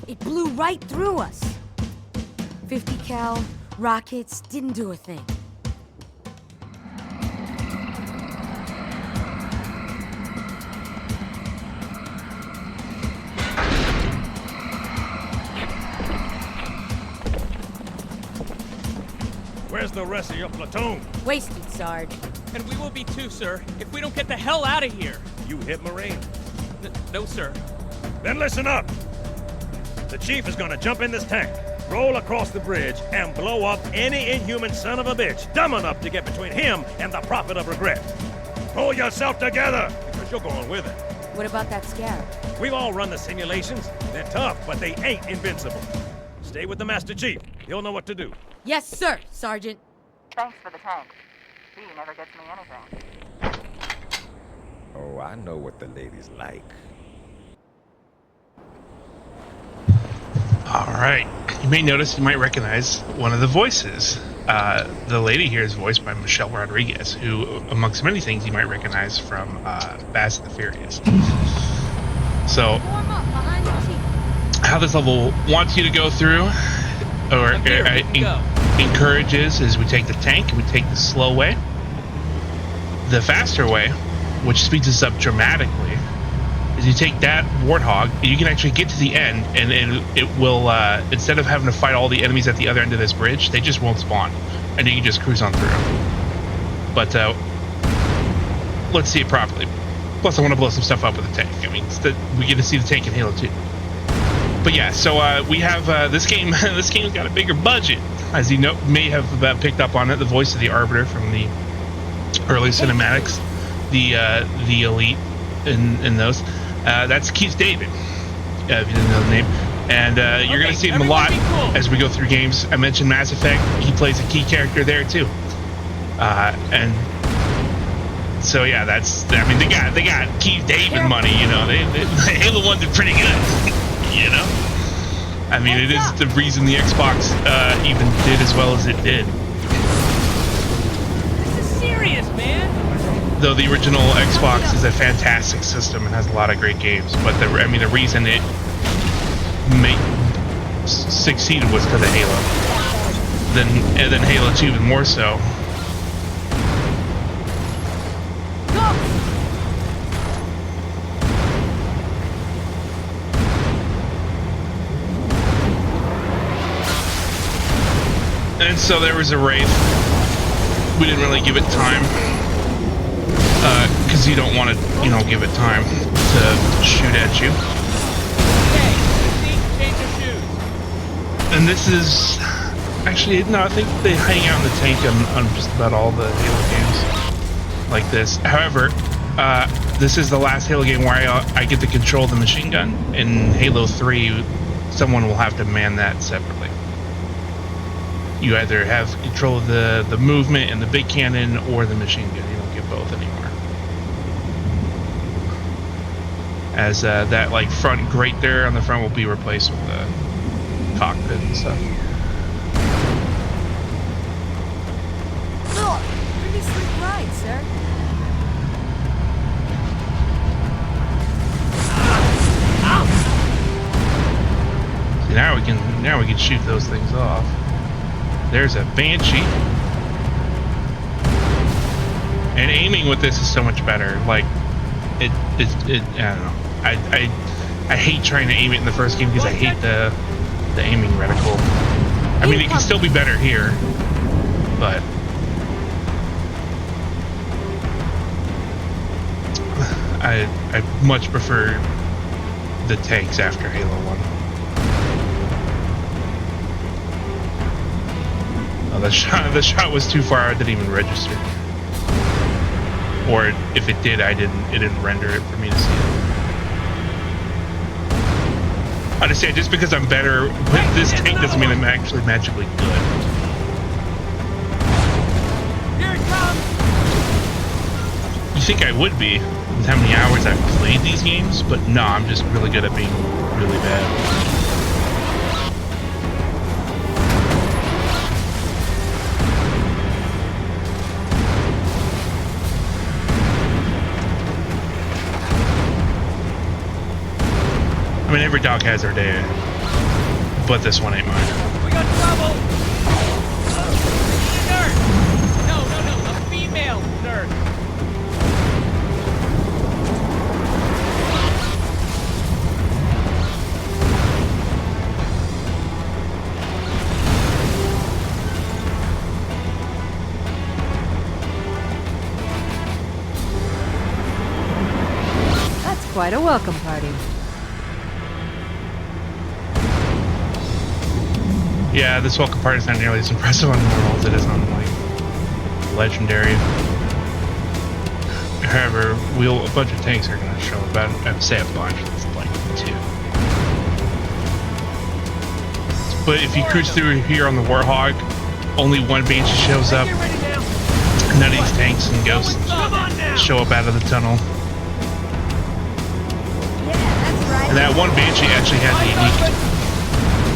It blew right through us. 50 cal, rockets, didn't do a thing. Where's the rest of your platoon? Wasted, Sarge. And we will be too, sir, if we don't get the hell out of here. You hit Marine? No, sir. Then listen up. The chief is gonna jump in this tank, roll across the bridge, and blow up any inhuman son of a bitch dumb enough to get between him and the prophet of regret. Pull yourself together, because you're going with it. What about that scarab? We've all run the simulations. They're tough, but they ain't invincible. Stay with the Master Chief. He'll know what to do. Yes, sir, Sergeant. Thanks for the tank. B never gets me anything. Oh, I know what the ladies like. Alright, you may notice, you might recognize one of the voices. The lady here is voiced by Michelle Rodriguez, who, amongst many things, you might recognize from Fast and the Furious. So, how this level wants you to go through, or encourages, is we take the tank, and we take the slow way. The faster way, which speeds us up dramatically, is you take that Warthog, you can actually get to the end, and it will, instead of having to fight all the enemies at the other end of this bridge, they just won't spawn, and you can just cruise on through. But, let's see it properly. Plus, I want to blow some stuff up with the tank. I mean, we get to see the tank in Halo 2. But yeah, so we have this game. This game's got a bigger budget, as you may have picked up on it. The voice of the Arbiter from the early cinematics, the Elite in those. That's Keith David, if you didn't know the name. And you're going to see him a lot as we go through games. I mentioned Mass Effect. He plays a key character there too. And so yeah, I mean, they got Keith David money. You know, the Halo 1 did pretty good. You know, I mean, it is the reason the Xbox even did as well as it did. This is serious, man. Though the original Xbox is a fantastic system and has a lot of great games, but the reason it succeeded was because of Halo. And then Halo 2 even more so. And so there was a Wraith. We didn't really give it time, because you don't want to, give it time to shoot at you. Okay, change your shoes. And this is actually no. I think they hang out in the tank on just about all the Halo games like this. However, this is the last Halo game where I get to control the machine gun. In Halo 3, someone will have to man that separately. You either have control of the movement and the big cannon or the machine gun. You don't get both anymore. As that front grate there on the front will be replaced with the cockpit and stuff. Look, pretty slick ride, sir. See, now we can shoot those things off. There's a Banshee. And aiming with this is so much better. Like, I don't know. I hate trying to aim it in the first game because I hate the aiming reticle. I mean, it can still be better here, but I much prefer the tanks after Halo 1. Oh, the shot was too far. I didn't even register. Or if it did, it didn't render it for me to see it. I understand, just because I'm better with this tank doesn't mean I'm actually magically good. Here it comes. You think I would be with how many hours I've played these games, but no, I'm just really good at being really bad. Every dog has their day, but this one ain't mine. We got trouble! Nurse! No, a female nurse. That's quite a welcome party. Yeah, this welcome party is not nearly as impressive on normal as it is on like legendary. However, a bunch of tanks are going to show about. I'd say a bunch, it's like 2. But if you cruise through here on the Warthog, only one Banshee shows up. None of these tanks and ghosts show up out of the tunnel. Yeah, that's right. And that one Banshee actually has a unique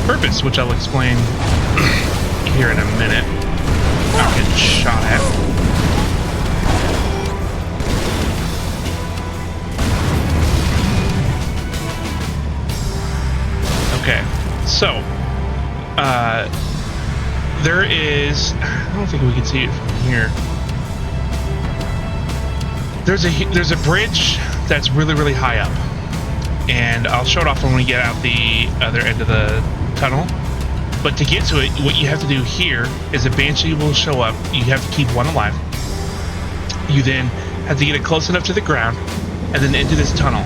purpose, which I'll explain here in a minute. I'm getting shot at. Okay, so there is. I don't think we can see it from here. There's a bridge that's really high up, and I'll show it off when we get out the other end of the tunnel. But to get to it, what you have to do here is a Banshee will show up. You have to keep one alive. You then have to get it close enough to the ground, and then into this tunnel.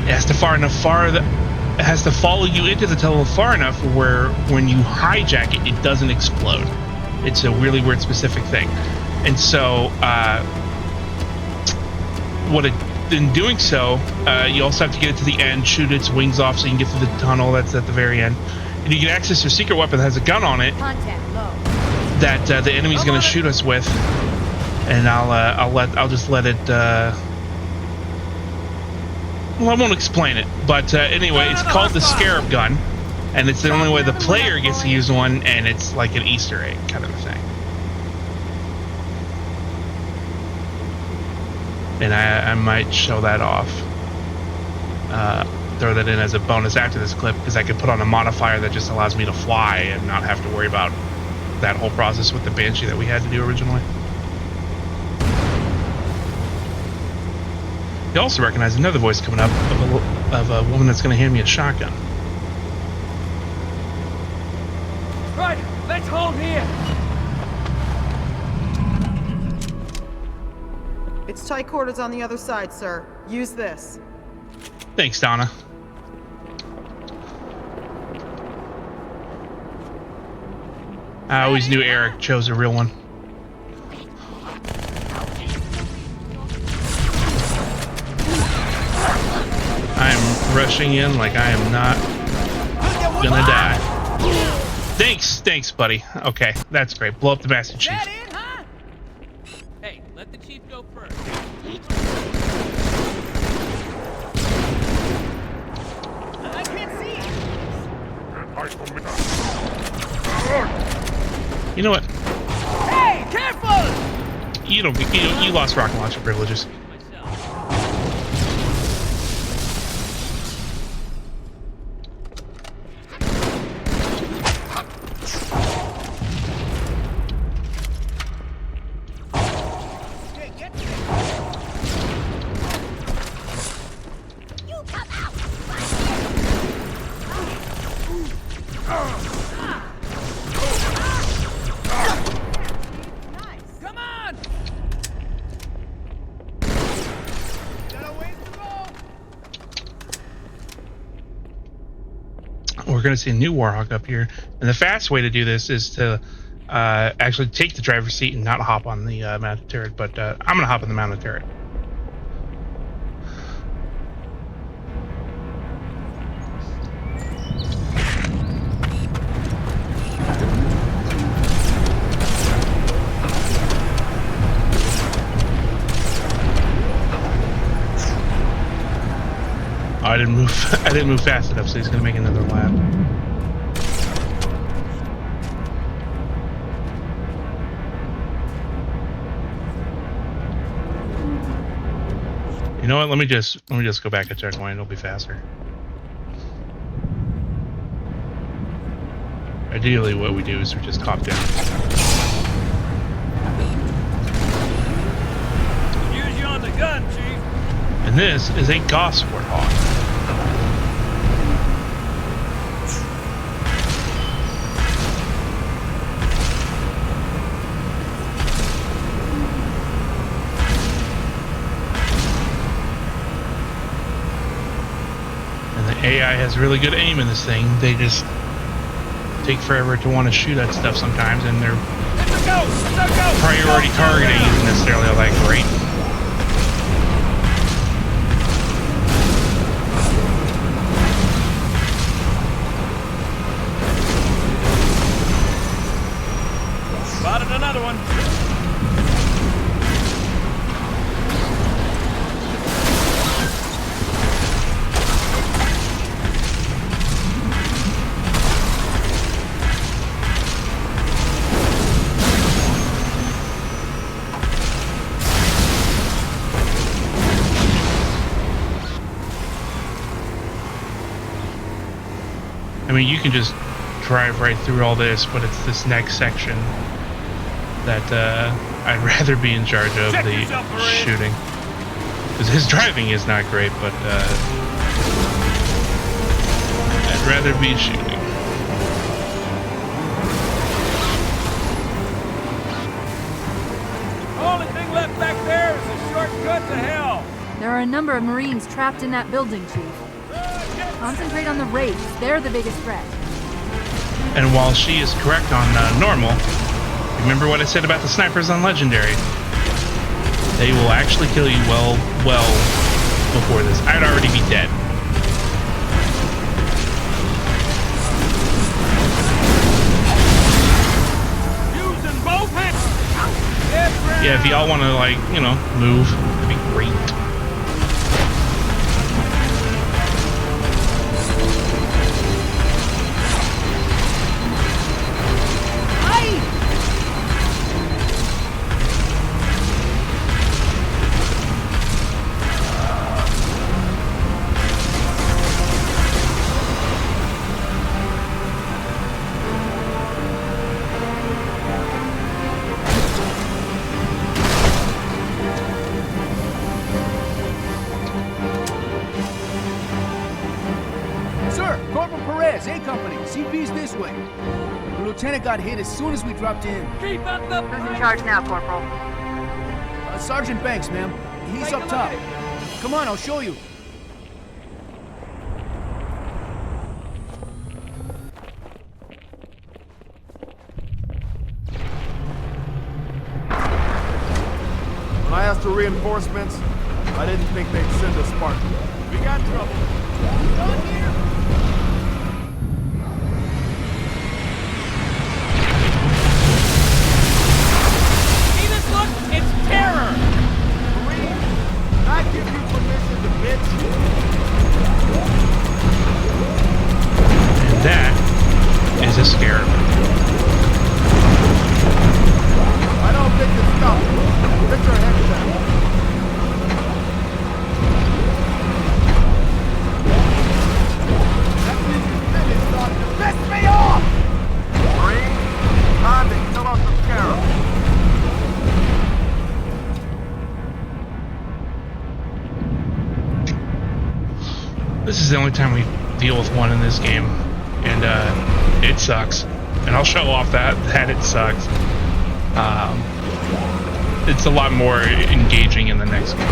It has to it has to follow you into the tunnel far enough where when you hijack it, it doesn't explode. It's a really weird specific thing. And so, in doing so, you also have to get it to the end, shoot its wings off so you can get through the tunnel. That's at the very end. And you can access your secret weapon that has a gun on it. Contact low. That the enemy's going to shoot us with, and I'll just let it. Well, I won't explain it, but anyway, it's called the Scarab Gun, and it's the only way the player gets to use one, and it's like an Easter egg kind of a thing. And I might show that off. Throw that in as a bonus after this clip, because I could put on a modifier that just allows me to fly and not have to worry about that whole process with the Banshee that we had to do originally. You also recognize another voice coming up of a woman that's going to hand me a shotgun. Right, let's hold here. It's tight quarters on the other side, sir. Use this. Thanks, Donna. I always knew Eric chose a real one. I'm rushing in like I am not gonna die. Thanks, buddy. Okay, that's great. Blow up the Master Chief. That in, huh? Hey, let the chief go first. I can't see. You know what? Hey, careful! You lost rocket launcher privileges. Come on! Got a ways to go. We're going to see a new Warhawk up here, and the fast way to do this is to actually take the driver's seat and not hop on the mounted turret, but I'm going to hop on the mounted turret. I didn't move. I didn't move fast enough, so he's gonna make another lap. You know what? Let me just go back a checkpoint. It'll be faster. Ideally, what we do is we just hop down. Use you on the gun, Chief. And this is a Goss Warthog. And the AI has really good aim in this thing. They just take forever to want to shoot at stuff sometimes, and their priority targeting isn't necessarily all that great. Spotted another one. I mean, you can just drive right through all this, but it's this next section that I'd rather be in charge of the shooting. Because his driving is not great, but I'd rather be shooting. Only thing left back there is a shortcut to hell. There are a number of Marines trapped in that building, Chief. Concentrate on the raids. They're the biggest threat. And while she is correct on normal, remember what I said about the snipers on Legendary. They will actually kill you well before this. I'd already be dead. Using both hands. Yeah, if y'all want to, like, you know, move, that'd be great. Lieutenant got hit as soon as we dropped in. Keep up the Who's in charge now, Corporal? Sergeant Banks, ma'am. He's up top. Come on, I'll show you. When I asked for reinforcements, I didn't think they'd send a Spartan. We got trouble. Down here. terror! Marine, I give you permission to bitch. And that is a scare. I don't think it's stopped. Get your head down. That means you're finished, Doctor. Piss me off! Marine, time to kill off the scarab. This is the only time we deal with one in this game, and it sucks. And I'll show off that it sucks. It's a lot more engaging in the next game.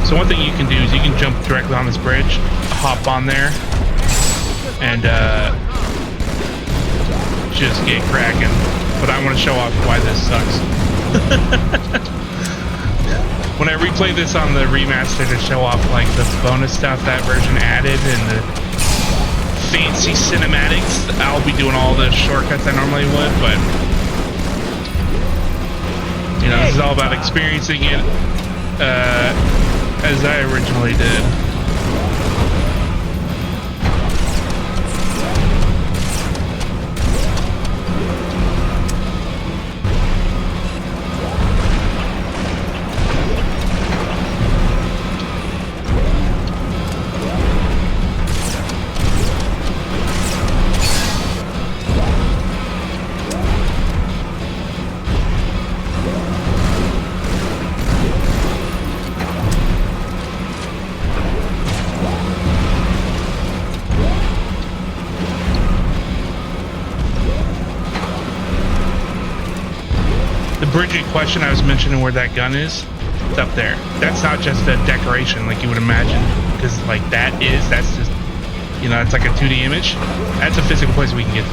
So one thing you can do is you can jump directly on this bridge, hop on there, and just get cracking. But I want to show off why this sucks. When I replay this on the remaster to show off like the bonus stuff that version added and the fancy cinematics, I'll be doing all the shortcuts I normally would, but you know, this is all about experiencing it as I originally did. The bridge in question I was mentioning where that gun is, it's up there. That's not just a decoration like you would imagine, because like that's just, you know, it's like a 2D image. That's a physical place we can get to.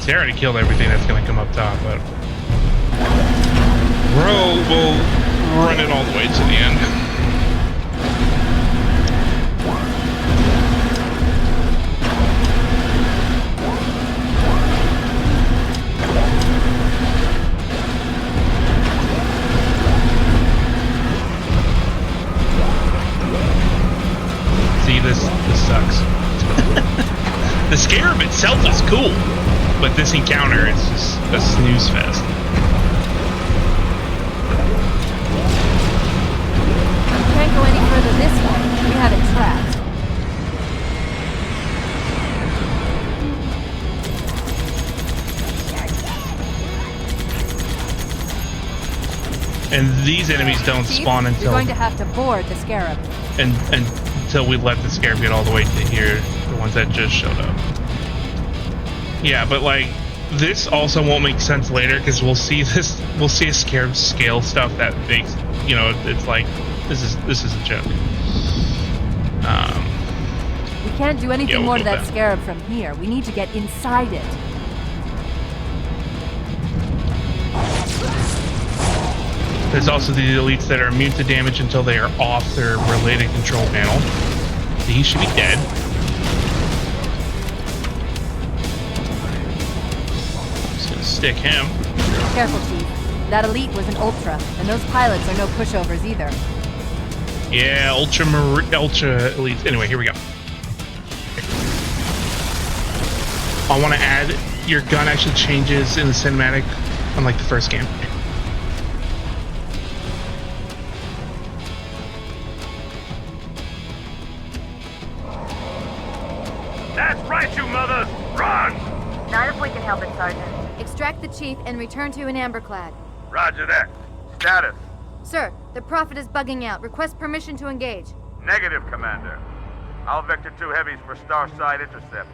See, I already killed everything that's gonna come up top, but we'll run it all the way to the end. See, this sucks. The Scarab itself is cool, but this encounter is just a snooze fest. We can't go any further this way. We have it trapped. And these enemies don't Chief, spawn you're until going to have to board the Scarab. until we let the Scarab get all the way to here. The ones that just showed up. Yeah, but like this also won't make sense later because we'll see a Scarab scale stuff that makes, you know, it's like this is a joke. We can't do anything we'll more to go that down. Scarab from here. We need to get inside it. There's also the elites that are immune to damage until they are off their related control panel. So he should be dead. Just gonna stick him. Careful, Chief. That elite was an Ultra, and those pilots are no pushovers either. Yeah, ultra elites. Anyway, here we go. I want to add your gun actually changes in the cinematic, unlike the first game. That's right, you mothers! Run! Not if we can help it, Sergeant. Extract the Chief and return to an amberclad. Roger that. Status. Sir, the Prophet is bugging out. Request permission to engage. Negative, Commander. I'll vector 2 heavies for Starside intercept.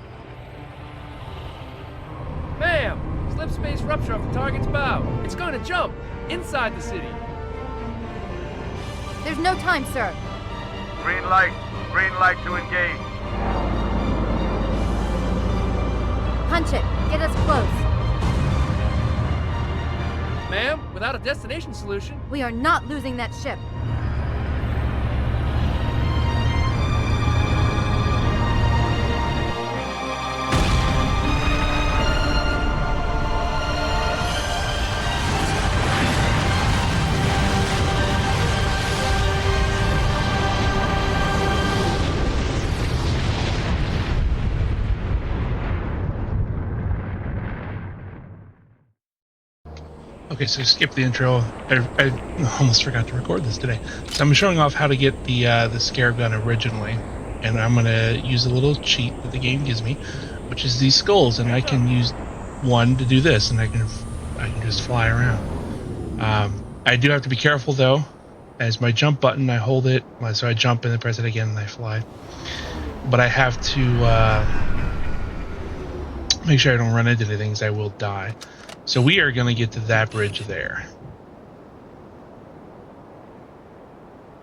Bam! Slip space rupture off the target's bow. It's going to jump inside the city. There's no time, sir. Green light to engage. Punch it. Get us close. Ma'am, without a destination solution, We are not losing that ship. Okay, so skip the intro. I almost forgot to record this today. So I'm showing off how to get the Scarab gun originally, and I'm gonna use a little cheat that the game gives me, which is these skulls, and I can use one to do this, and I can just fly around. I do have to be careful though, as my jump button, I hold it, so I jump and then press it again and I fly. But I have to make sure I don't run into anything, as I will die. So we are going to get to that bridge there.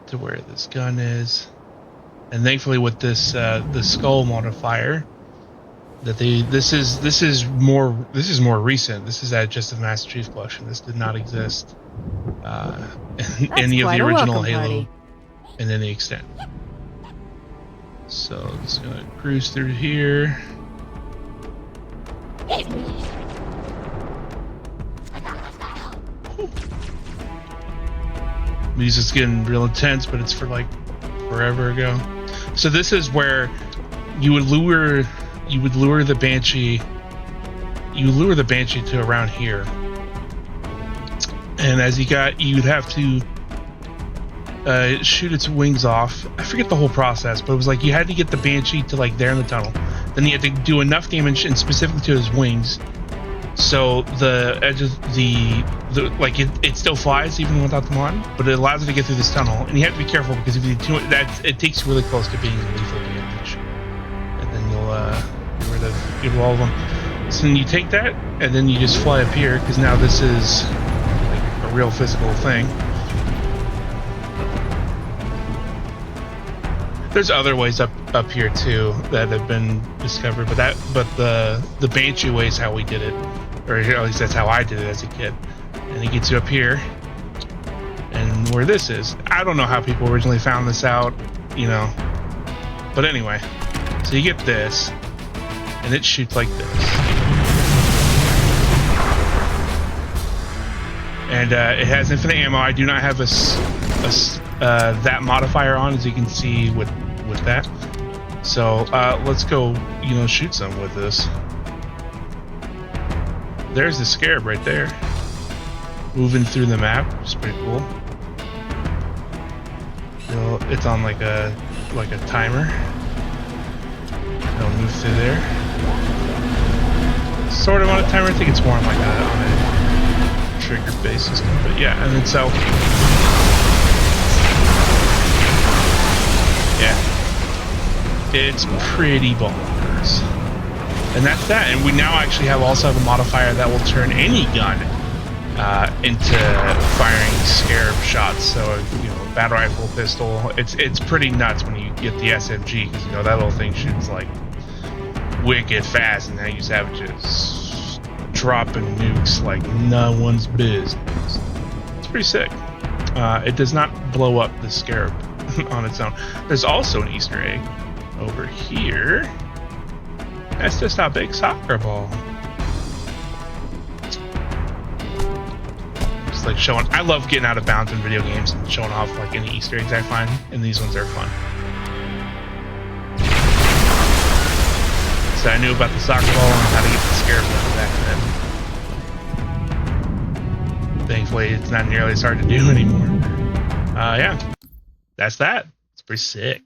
To where this gun is. And thankfully with this the skull modifier that this is more recent. This is just the Master Chief Collection. This did not exist in any of the original Halo in any extent. So I'm just gonna cruise through here. Music's getting real intense, but it's for like forever ago. So this is where you would lure the Banshee. You lure the Banshee to around here, and as you'd have to shoot its wings off. I forget the whole process, but it was like you had to get the Banshee to like there in the tunnel. Then you had to do enough damage, and specifically to his wings, so the edge of it still flies even without them on, but it allows it to get through this tunnel. And you have to be careful because if you do it takes you really close to being lethal damage, and then you'll all of them. So then you take that, and then you just fly up here, because now this is like a real physical thing. There's other ways up here too that have been discovered, but the Banshee way is how we did it, or at least that's how I did it as a kid. And it gets you up here, and where this is, I don't know how people originally found this out, you know. But anyway, so you get this, and it shoots like this, and it has infinite ammo. I do not have that modifier on, as you can see with that. So let's go, you know, shoot some with this. There's the Scarab right there, moving through the map. It's pretty cool. You know, it's on like a timer. It'll move through there. Sort of on a timer. I think it's more on like a trigger-based system. But yeah, and then so yeah. It's pretty bonkers. And that's that. And we now actually also have a modifier that will turn any gun into firing Scarab shots. So, you know, battle rifle, pistol. It's pretty nuts when you get the SMG, because, you know, that little thing shoots like wicked fast, and now you just have it just dropping nukes like no one's business. It's pretty sick. It does not blow up the Scarab on its own. There's also an Easter egg over here. That's just a big soccer ball. Just like showing. I love getting out of bounds in video games and showing off like any Easter eggs I find, and these ones are fun. So I knew about the soccer ball and how to get the Scarab back then. Thankfully, it's not nearly as hard to do anymore. Yeah, that's that. It's pretty sick.